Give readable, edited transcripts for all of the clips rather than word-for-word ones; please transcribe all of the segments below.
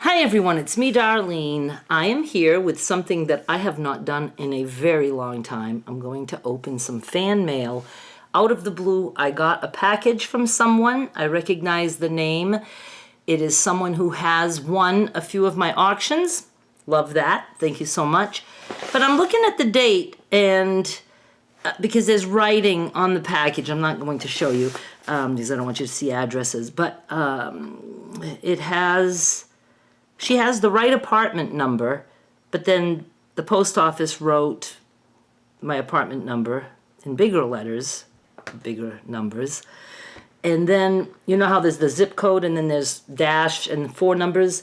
Hi everyone, it's me, Darlene. I am here with something that I have not done in a very long time. I'm going to open some fan mail. Out of the blue, I got a package from someone. I recognize the name. It is someone who has won a few of my auctions. Love that. Thank you so much. But I'm looking at the date, and because there's writing on the package, I'm not going to show you because I don't want you to see addresses, but she has the right apartment number, but then the post office wrote my apartment number in bigger letters, bigger numbers. And then, you know how there's the zip code and then there's dash and 4 numbers?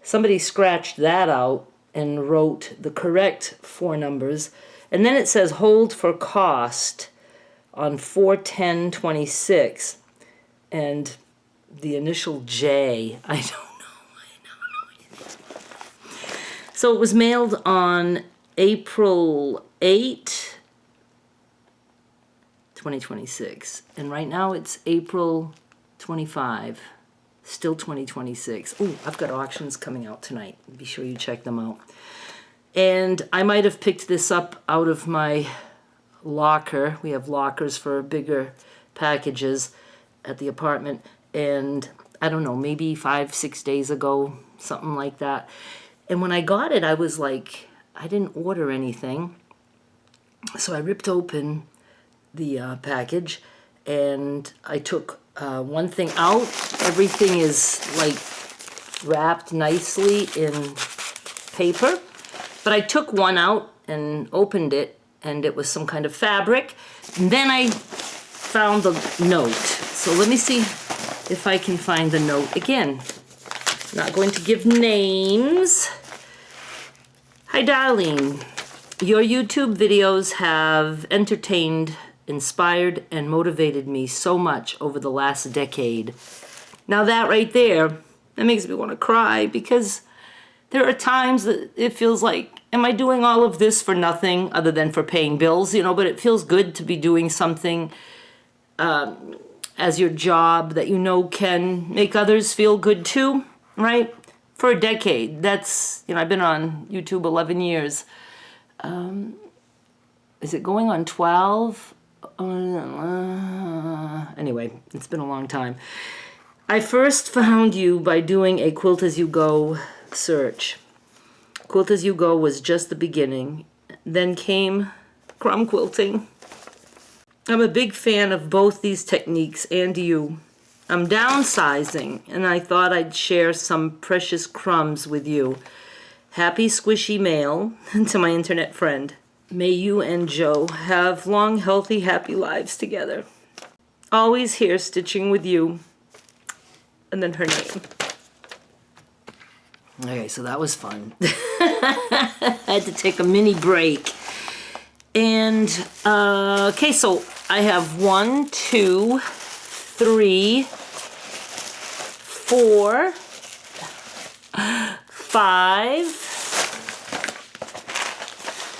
Somebody scratched that out and wrote the correct 4 numbers. And then it says hold for cost on 4/10/26. And the initial J, I don't know. So it was mailed on April 8, 2026. And right now it's April 25, still 2026. Oh, I've got auctions coming out tonight. Be sure you check them out. And I might have picked this up out of my locker. We have lockers for bigger packages at the apartment. And I don't know, maybe 5-6 days ago, something like that. And when I got it, I was like, I didn't order anything. So I ripped open the package and I took one thing out. Everything is like wrapped nicely in paper. But I took one out and opened it, and it was some kind of fabric. And then I found the note. So let me see if I can find the note again. Not going to give names. Hi, Darlene. Your YouTube videos have entertained, inspired, and motivated me so much over the last decade. Now that right there, that makes me want to cry, because there are times that it feels like, am I doing all of this for nothing other than for paying bills? You know, but it feels good to be doing something as your job that you know can make others feel good too, right? For a decade. That's, you know, I've been on YouTube 11 years. Is it going on 12? Anyway, it's been a long time. I first found you by doing a Quilt As You Go search. Quilt As You Go was just the beginning. Then came crumb quilting. I'm a big fan of both these techniques and you. I'm downsizing, and I thought I'd share some precious crumbs with you. Happy squishy mail to my internet friend. May you and Joe have long, healthy, happy lives together. Always here stitching with you. And then her name. Okay, so that was fun. I had to take a mini break. And, okay, so I have 1, 2, 3, 4, 5,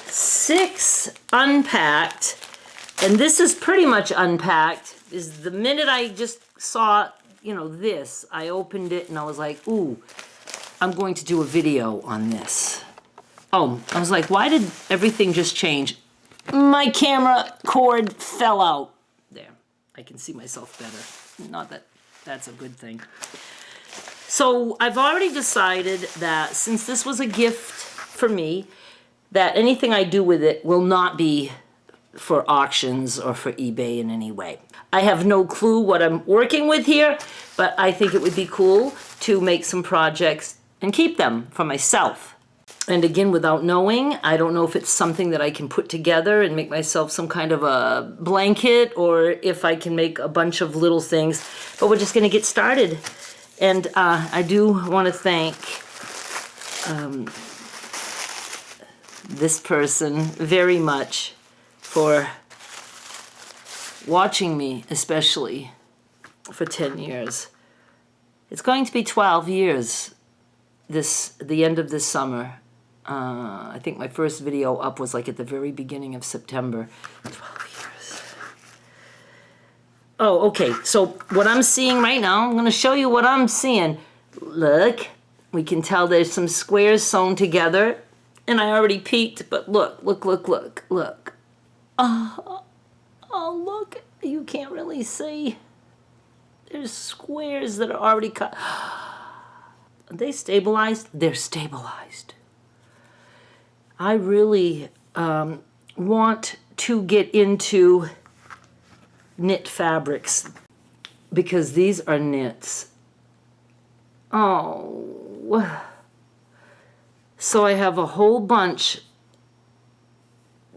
6 unpacked. And this is pretty much unpacked. Is the minute I just saw, you know, this, I opened it and I was like, ooh, I'm going to do a video on this. Oh, I was like, why did everything just change? My camera cord fell out. There, I can see myself better. Not that that's a good thing. So I've already decided that since this was a gift for me, that anything I do with it will not be for auctions or for eBay in any way. I have no clue what I'm working with here, but I think it would be cool to make some projects and keep them for myself. And again, without knowing, I don't know if it's something that I can put together and make myself some kind of a blanket, or if I can make a bunch of little things, but we're just gonna get started. And I do want to thank this person very much for watching me, especially for 10 years. It's going to be 12 years the end of this summer. I think my first video up was like at the very beginning of September. 12 years. Oh, okay. So what I'm seeing right now, I'm going to show you what I'm seeing. Look, We can tell there's some squares sewn together. And I already peeked, but look, look, look, look, look. Oh, oh, look. You can't really see. There's squares that are already cut. Are they stabilized? They're stabilized. I really want to get into knit fabrics because these are knits. Oh. So I have a whole bunch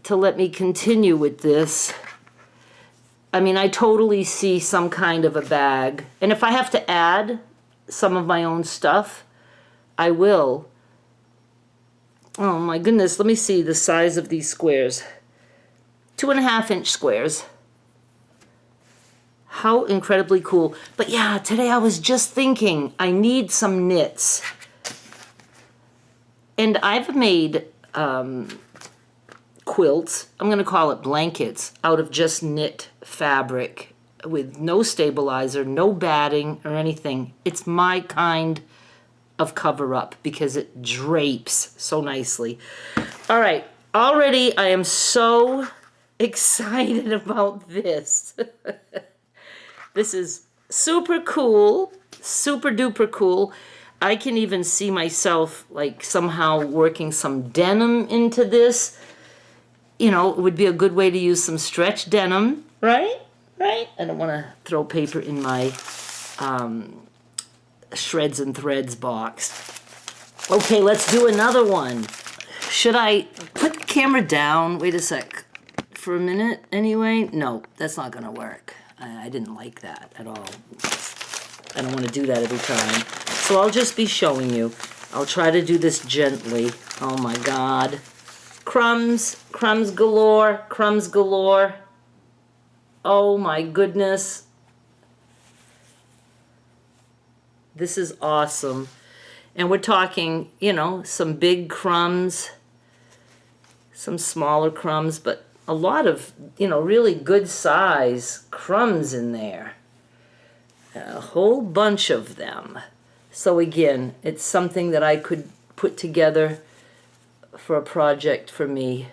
to let me continue with this. I mean, I totally see some kind of a bag. And if I have to add some of my own stuff, I will. Oh my goodness, let me see the size of these squares. 2.5-inch squares. How incredibly cool. But yeah, today I was just thinking, I need some knits. And I've made quilts, I'm going to call it blankets, out of just knit fabric with no stabilizer, no batting or anything. It's my kind of cover-up because it drapes so nicely. All right, already I am so excited about this. This is super cool, super duper cool. I can even see myself like somehow working some denim into this. You know, it would be a good way to use some stretch denim, right? Right? I don't want to throw paper in my shreds and threads box. Okay, let's do another one. Should I put the camera down? Wait a sec. For a minute anyway? No, that's not going to work. I didn't like that at all. I don't want to do that every time. So I'll just be showing you. I'll try to do this gently. Oh my God. Crumbs, crumbs galore, crumbs galore. Oh my goodness. This is awesome. And we're talking, you know, some big crumbs, some smaller crumbs, but a lot of, you know, really good size crumbs in there. A whole bunch of them. So again, it's something that I could put together for a project for me.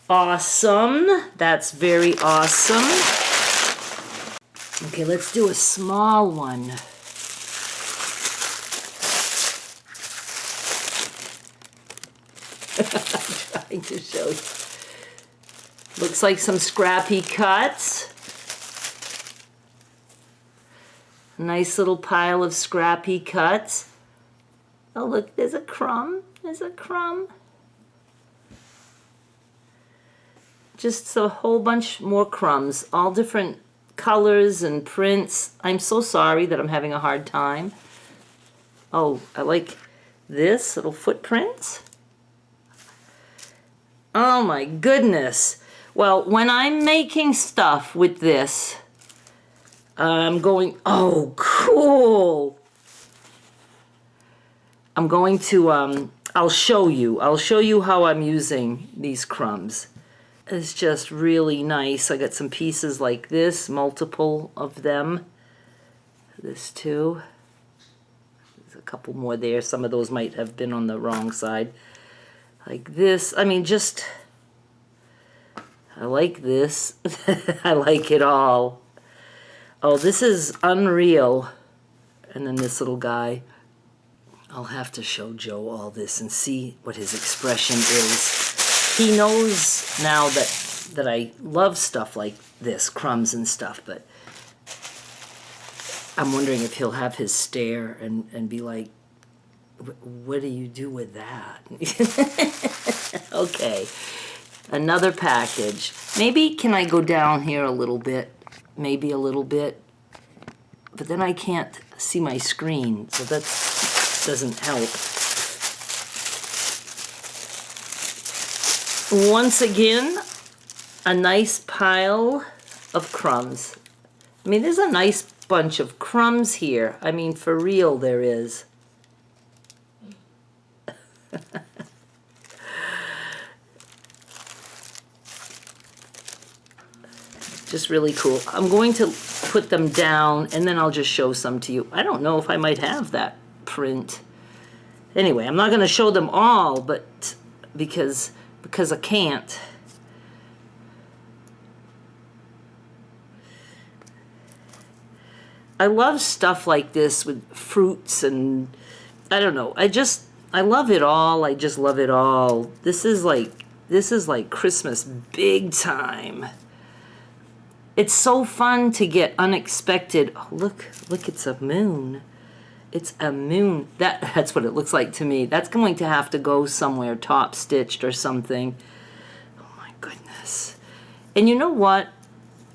Awesome. That's very awesome. Okay, let's do a small one. I'm trying to show you. Looks like some scrappy cuts. Nice little pile of scrappy cuts. Oh, look, there's a crumb. There's a crumb. Just a whole bunch more crumbs, all different colors and prints. I'm so sorry that I'm having a hard time. Oh, I like this little footprints. Oh my goodness. Well, when I'm making stuff with this, I'm going, oh, cool. I'm going to, I'll show you how I'm using these crumbs. It's just really nice. I got some pieces like this, multiple of them. This too. There's a couple more there. Some of those might have been on the wrong side. Like this. I mean, just, I like this. I like it all. Oh, this is unreal. And then this little guy. I'll have to show Joe all this and see what his expression is. He knows now that I love stuff like this, crumbs and stuff, but I'm wondering if he'll have his stare and be like, what do you do with that? Okay, another package. Maybe can I go down here a little bit? Maybe a little bit. But then I can't see my screen, so that doesn't help. Once again, a nice pile of crumbs. I mean, there's a nice bunch of crumbs here. I mean, for real, there is. Just really cool. I'm going to put them down, and then I'll just show some to you. I don't know if I might have that print. Anyway, I'm not going to show them all, but because I can't. I love stuff like this with fruits and I don't know. I love it all. I just love it all. This is like Christmas big time. It's so fun to get unexpected. Oh, look, it's a moon. It's a moon. That's what it looks like to me. That's going to have to go somewhere top stitched or something. Oh my goodness. And you know what?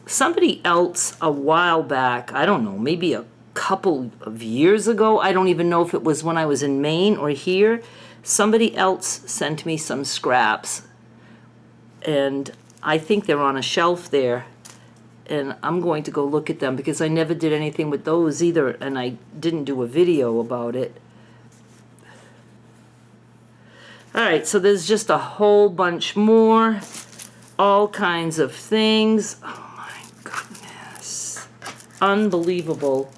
Somebody else a while back, I don't know, maybe a couple of years ago, I don't even know if it was when I was in Maine or here, somebody else sent me some scraps. And I think they're on a shelf there. And I'm going to go look at them because I never did anything with those either, and I didn't do a video about it. All right, so there's just a whole bunch more, all kinds of things. Oh my goodness. Unbelievable.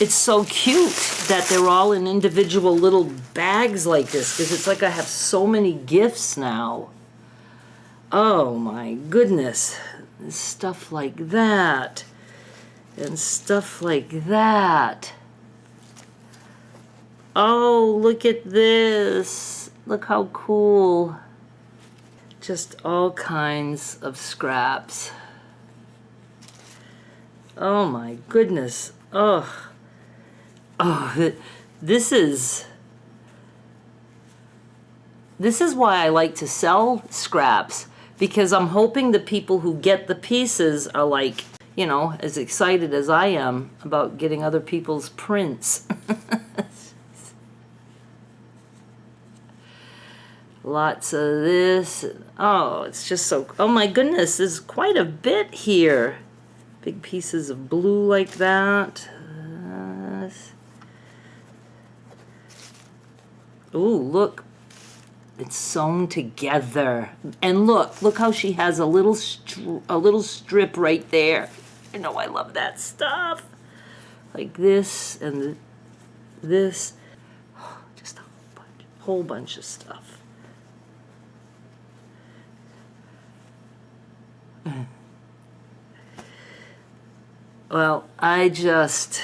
It's so cute that they're all in individual little bags like this because it's like I have so many gifts now. Oh my goodness. Stuff like that. And stuff like that. Oh, look at this. Look how cool. Just all kinds of scraps. Oh my goodness. Oh. Oh, this is why I like to sell scraps, because I'm hoping the people who get the pieces are like, you know, as excited as I am about getting other people's prints. Lots of this. Oh, it's just so, oh my goodness, there's quite a bit here. Big pieces of blue like that. Ooh, look. It's sewn together. And look how she has a little strip right there. You know, I love that stuff. Like this and this. Just a whole bunch of stuff. Well, I just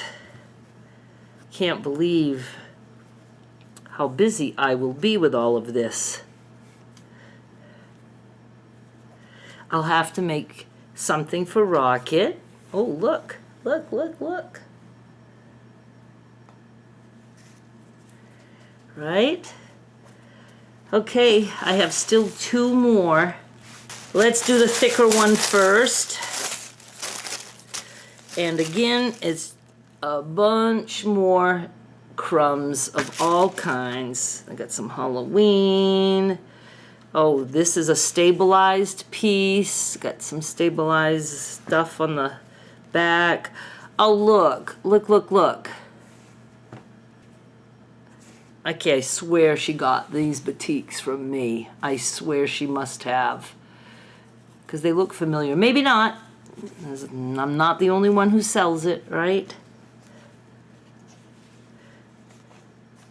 can't believe how busy I will be with all of this. I'll have to make something for Rocket. Oh, look. Right? Okay, I have still two more. Let's do the thicker one first. And again, it's a bunch more crumbs of all kinds. I got some Halloween. Oh, this is a stabilized piece. Got some stabilized stuff on the back. Oh, look. Okay, I swear she got these batiks from me. I swear she must have. Because they look familiar. Maybe not. I'm not the only one who sells it, right?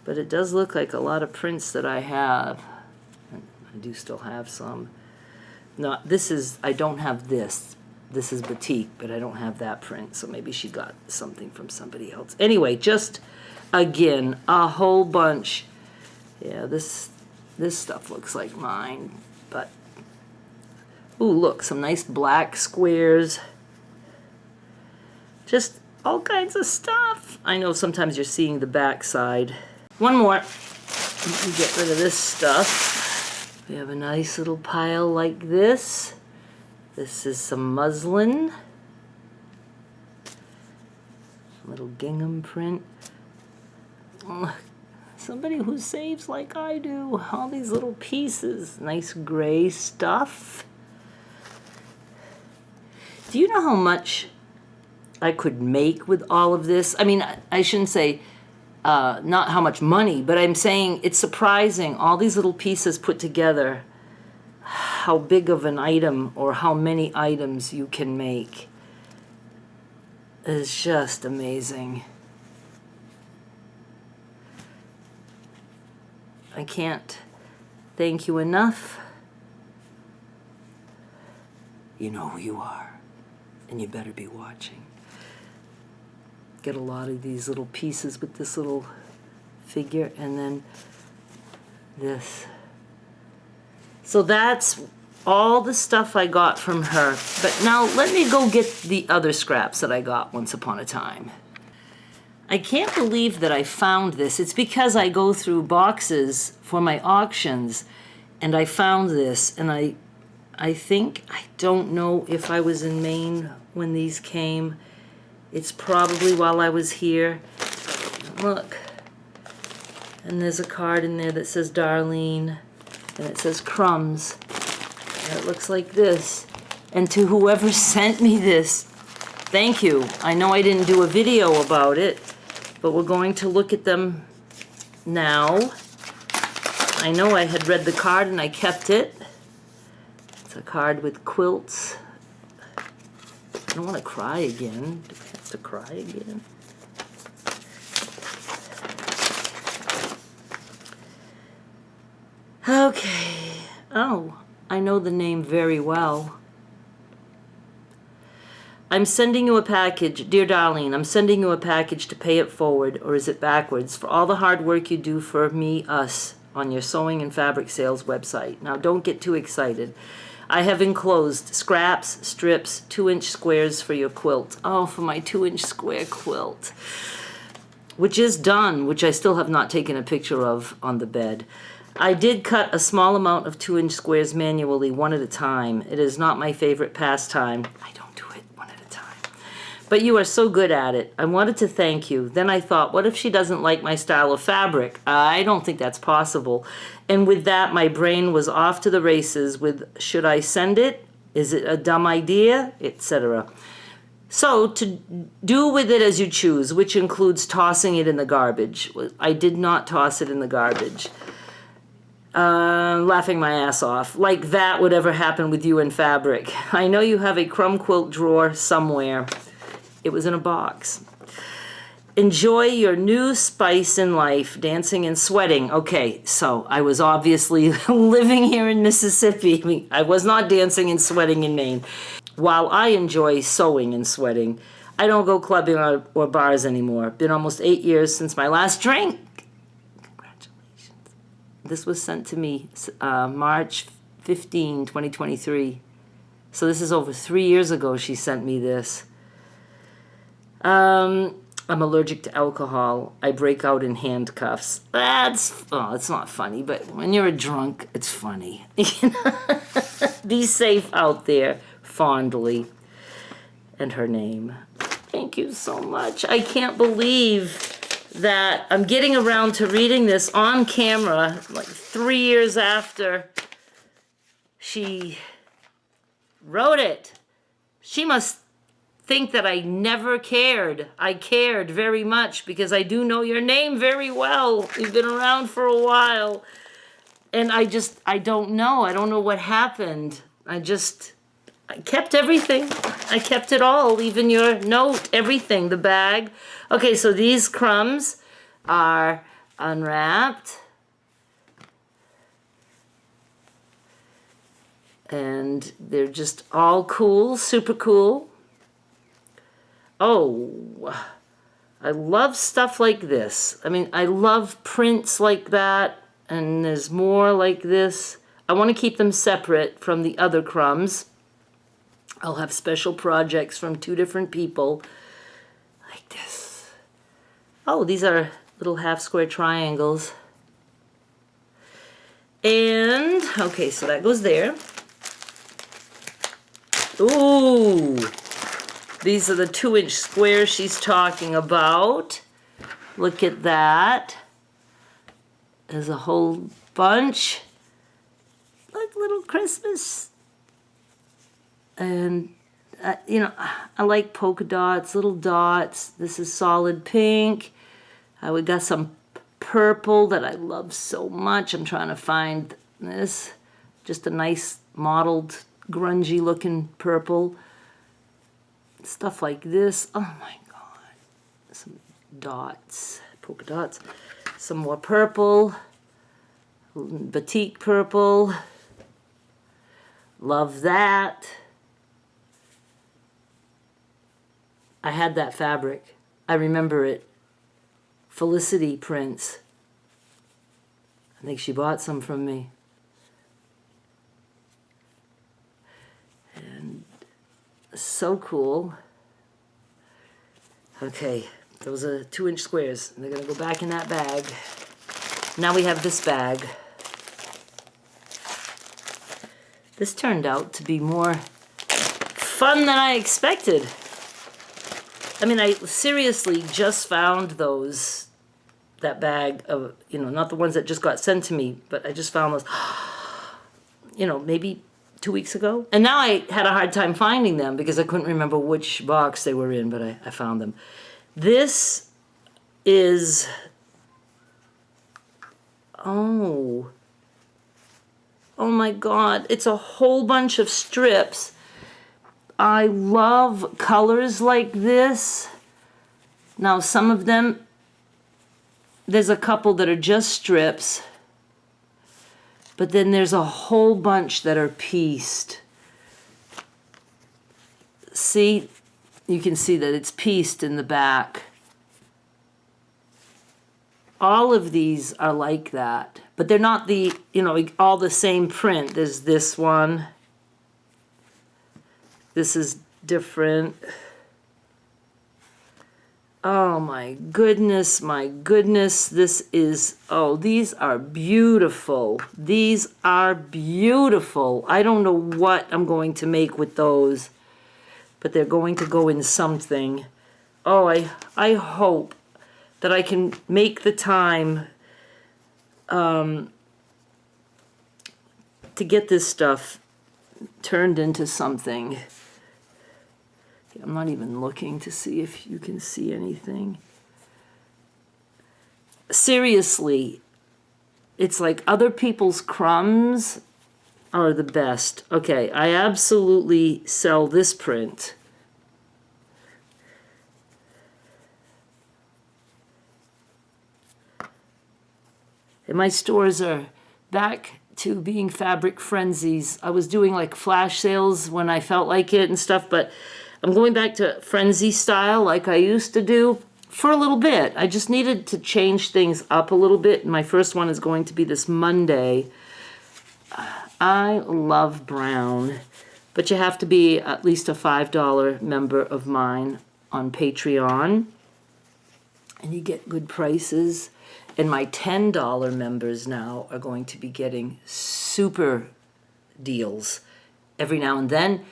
But it does look like a lot of prints that I have. I do still have some. No, this is, I don't have this. This is batik, but I don't have that print, so maybe she got something from somebody else. Anyway, just, again, a whole bunch. Yeah, this stuff looks like mine, but ooh, look, some nice black squares. Just all kinds of stuff. I know sometimes you're seeing the back side. One more. Get rid of this stuff. We have a nice little pile like this. This is some muslin. Little gingham print. Somebody who saves like I do. All these little pieces. Nice gray stuff. Do you know how much I could make with all of this? I mean, I shouldn't say not how much money, but I'm saying it's surprising, all these little pieces put together, how big of an item or how many items you can make. It's just amazing. I can't thank you enough. You know who you are, and you better be watching. Get a lot of these little pieces with this little figure, and then this. So that's all the stuff I got from her. But now let me go get the other scraps that I got once upon a time. I can't believe that I found this. It's because I go through boxes for my auctions, and I found this, and I don't know if I was in Maine when these came. It's probably while I was here. Look. And there's a card in there that says Darlene, and it says crumbs. And it looks like this. And to whoever sent me this, thank you. I know I didn't do a video about it, but we're going to look at them now. I know I had read the card and I kept it. It's a card with quilts. I don't want to cry again. Do I have to cry again? Okay. Oh, I know the name very well. I'm sending you a package. Dear Darlene, I'm sending you a package to pay it forward, or is it backwards, for all the hard work you do for me, us, on your sewing and fabric sales website. Now, don't get too excited. I have enclosed scraps, strips, 2-inch squares for your quilt. Oh, for my 2-inch square quilt. Which is done, which I still have not taken a picture of on the bed. I did cut a small amount of 2-inch squares manually, one at a time. It is not my favorite pastime. I don't do it one at a time. But you are so good at it. I wanted to thank you. Then I thought, what if she doesn't like my style of fabric? I don't think that's possible. And with that, my brain was off to the races with, should I send it? Is it a dumb idea? Etc. So, to do with it as you choose, which includes tossing it in the garbage. I did not toss it in the garbage. Laughing my ass off. Like that would ever happen with you and fabric. I know you have a crumb quilt drawer somewhere. It was in a box. Enjoy your new spice in life, dancing and sweating. Okay, so I was obviously living here in Mississippi. I was not dancing and sweating in Maine. While I enjoy sewing and sweating, I don't go clubbing or bars anymore. Been almost 8 years since my last drink. This was sent to me March 15, 2023. So this is over 3 years ago she sent me this. I'm allergic to alcohol. I break out in handcuffs. It's not funny, but when you're a drunk, it's funny. Be safe out there, fondly. And her name. Thank you so much. I can't believe that I'm getting around to reading this on camera, like 3 years after she wrote it. She must think that I never cared. I cared very much because I do know your name very well. You've been around for a while. And I don't know. I don't know what happened. I kept everything. I kept it all, even your note, everything, the bag. Okay, so these crumbs are unwrapped. And they're just all cool, super cool. Oh, I love stuff like this. I mean, I love prints like that, and there's more like this. I want to keep them separate from the other crumbs. I'll have special projects from 2 different people, like this. Oh, these are little half-square triangles. And, okay, so that goes there. Ooh, these are the 2-inch squares she's talking about. Look at that. There's a whole bunch. Like little Christmas. And, I like polka dots, little dots. This is solid pink. We got some purple that I love so much. I'm trying to find this. Just a nice mottled, grungy looking purple. Stuff like this. Oh my God. Some dots, polka dots. Some more purple. batik purple. Love that. I had that fabric. I remember it. Felicity prints. I think she bought some from me. And so cool. Okay, those are 2-inch squares. They're gonna go back in that bag. Now we have this bag. This turned out to be more fun than I expected. I mean, I seriously just found that bag of, not the ones that just got sent to me, but I just found those, maybe 2 weeks ago. And now I had a hard time finding them because I couldn't remember which box they were in, but I found them. This is, oh my God, it's a whole bunch of strips. I love colors like this. Now some of them, there's a couple that are just strips, but then there's a whole bunch that are pieced. See, you can see that it's pieced in the back. All of these are like that, but they're not the, all the same print. There's this one. This is different. Oh my goodness, this is, these are beautiful. These are beautiful. I don't know what I'm going to make with those, but they're going to go in something. Oh, I hope that I can make the time to get this stuff turned into something. I'm not even looking to see if you can see anything. Seriously, it's like other people's crumbs are the best. Okay, I absolutely sell this print. And my stores are back to being fabric frenzies. I was doing like flash sales when I felt like it and stuff, but I'm going back to frenzy style like I used to do for a little bit. I just needed to change things up a little bit. My first one is going to be this Monday. I love brown, but you have to be at least a $5 member of mine on Patreon, and you get good prices. And my $10 members now are going to be getting super deals every now and then.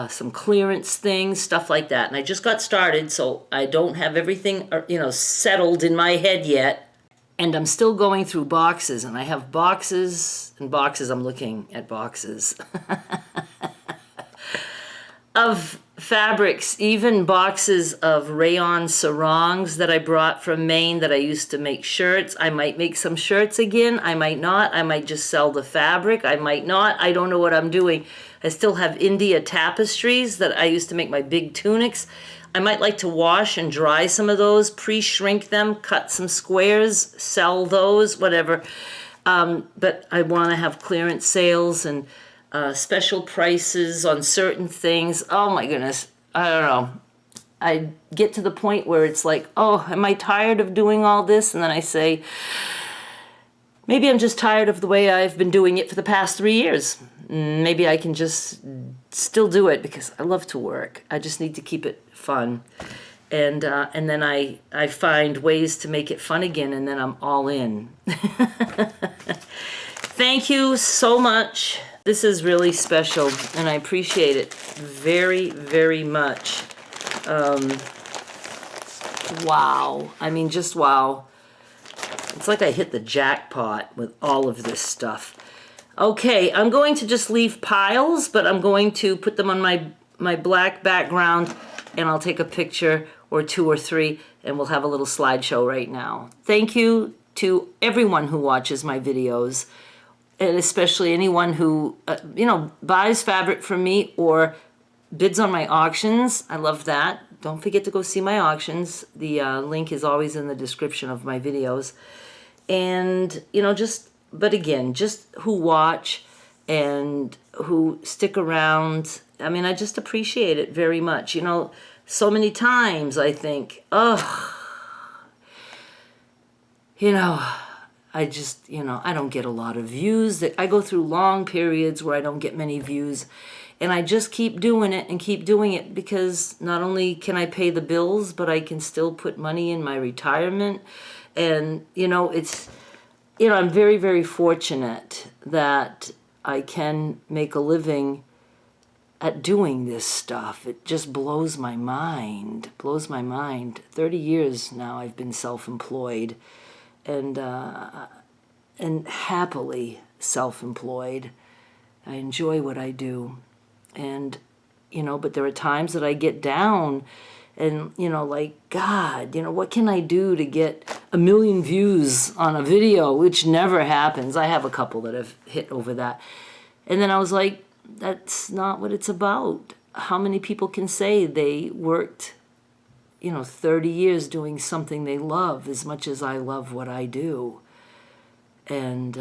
Some clearance things, stuff like that. And I just got started, so I don't have everything, settled in my head yet. And I'm still going through boxes, and I have boxes and boxes. I'm looking at boxes of fabrics, even boxes of rayon sarongs that I brought from Maine that I used to make shirts. I might make some shirts again. I might not. I might just sell the fabric. I might not. I don't know what I'm doing. I still have India tapestries that I used to make my big tunics. I might like to wash and dry some of those, pre-shrink them, cut some squares, sell those, whatever. But I want to have clearance sales and special prices on certain things. Oh my goodness, I don't know. I get to the point where it's like, oh, am I tired of doing all this? And then I say, maybe I'm just tired of the way I've been doing it for the past 3 years. Maybe I can just still do it because I love to work. I just need to keep it fun. And then I find ways to make it fun again, and then I'm all in. Thank you so much. This is really special, and I appreciate it very, very much. Wow. I mean, just wow. It's like I hit the jackpot with all of this stuff. Okay, I'm going to just leave piles, but I'm going to put them on my black background, and I'll take a picture or 2 or 3, and we'll have a little slideshow right now. Thank you to everyone who watches my videos, and especially anyone who, buys fabric from me or bids on my auctions. I love that. Don't forget to go see my auctions. The link is always in the description of my videos. And, just but again, just who watch and who stick around. I mean, I just appreciate it very much. You know, so many times I think, oh, you know, I just, you know, I don't get a lot of views. I go through long periods where I don't get many views. And I just keep doing it and keep doing it because not only can I pay the bills, but I can still put money in my retirement. And, you know, it's, you know, I'm very, very fortunate that I can make a living at doing this stuff. It just blows my mind, 30 years now I've been self-employed and happily self-employed. I enjoy what I do. And, you know, but there are times that I get down and, you know, like, God, you know, what can I do to get 1 million views on a video, which never happens. I have a couple that have hit over that. And then I was like, that's not what it's about. How many people can say they worked, you know, 30 years doing something they love as much as I love what I do, and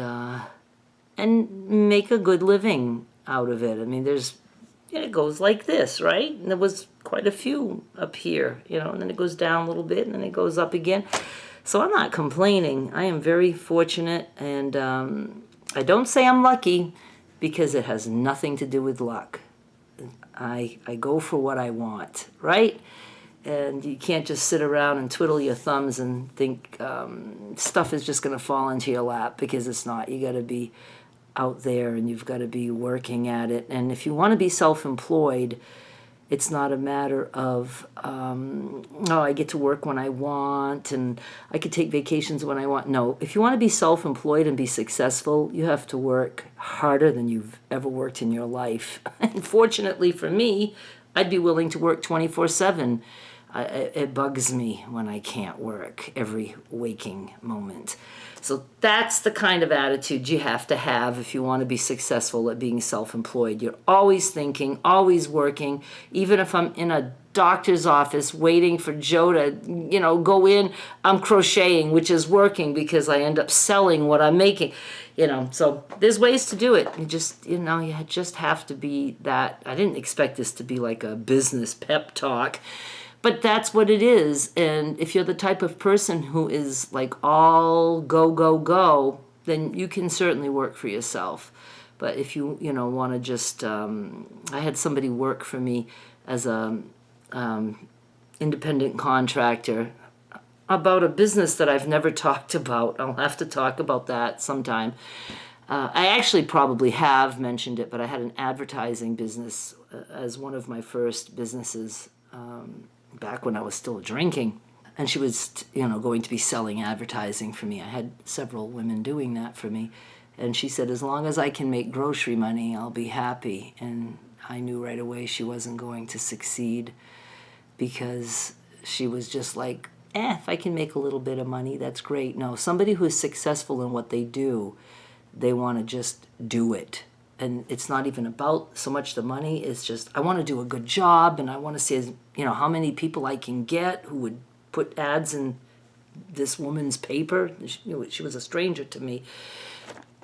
make a good living out of it? I mean, it goes like this, right? And there was quite a few up here, you know, and then it goes down a little bit, and then it goes up again. So I'm not complaining. I am very fortunate, and I don't say I'm lucky because it has nothing to do with luck. I go for what I want, right? And you can't just sit around and twiddle your thumbs and think stuff is just going to fall into your lap, because it's not. You got to be out there and you've got to be working at it. And if you want to be self-employed, it's not a matter of, I get to work when I want and I could take vacations when I want. No, if you want to be self-employed and be successful, you have to work harder than you've ever worked in your life. And fortunately for me, I'd be willing to work 24/7. It bugs me when I can't work every waking moment. So that's the kind of attitude you have to have if you want to be successful at being self-employed. You're always thinking, always working. Even if I'm in a doctor's office waiting for Joe to, you know, go in, I'm crocheting, which is working because I end up selling what I'm making. You know, so there's ways to do it. You just, you know, you just have to be that. I didn't expect this to be like a business pep talk, but that's what it is. And if you're the type of person who is like all go, go, go, then you can certainly work for yourself. But if you know, want to just, I had somebody work for me as a independent contractor about a business that I've never talked about. I'll have to talk about that sometime. I actually probably have mentioned it, but I had an advertising business as one of my first businesses back when I was still drinking. And she was, you know, going to be selling advertising for me. I had several women doing that for me. And she said, as long as I can make grocery money, I'll be happy. And I knew right away she wasn't going to succeed, because she was just like, if I can make a little bit of money, that's great. No, somebody who is successful in what they do, they want to just do it. And it's not even about so much the money. It's just, I want to do a good job, and I want to see, you know, how many people I can get who would put ads in this woman's paper. She was a stranger to me.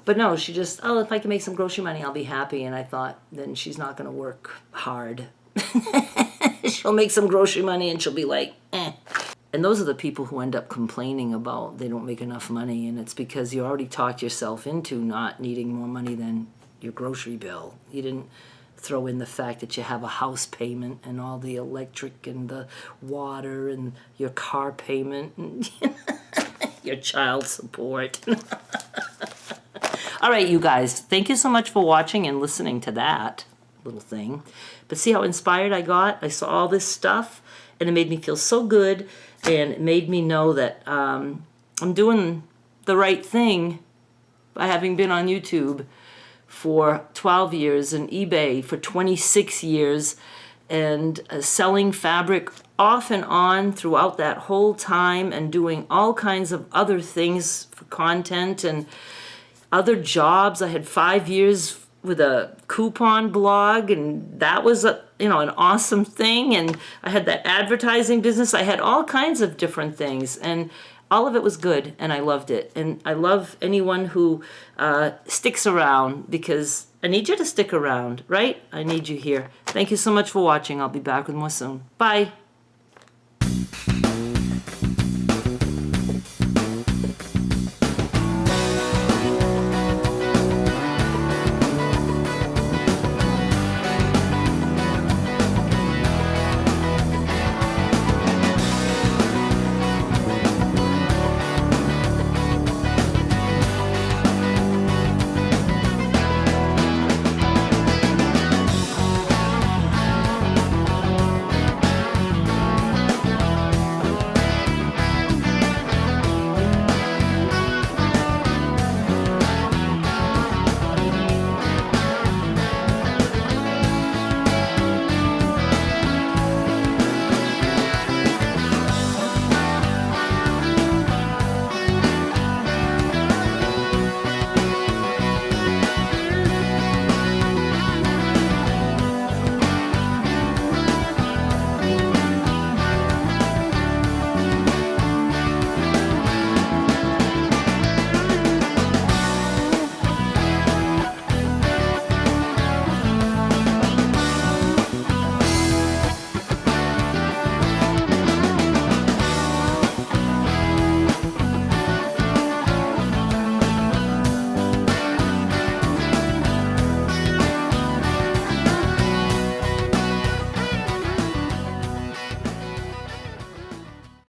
But no, she just, if I can make some grocery money, I'll be happy. And I thought, then she's not going to work hard. She'll make some grocery money and she'll be like, And those are the people who end up complaining about they don't make enough money. And it's because you already talked yourself into not needing more money than your grocery bill. You didn't throw in the fact that you have a house payment and all the electric and the water and your car payment and your child support. All right, you guys, thank you so much for watching and listening to that little thing. But see how inspired I got? I saw all this stuff, and it made me feel so good, and it made me know that I'm doing the right thing by having been on YouTube for 12 years and eBay for 26 years and selling fabric off and on throughout that whole time, and doing all kinds of other things for content and other jobs. I had 5 years with a coupon blog, and that was an awesome thing. And I had that advertising business. I had all kinds of different things, and all of it was good, and I loved it. And I love anyone who sticks around, because I need you to stick around, right? I need you here. Thank you so much for watching. I'll be back with more soon. Bye.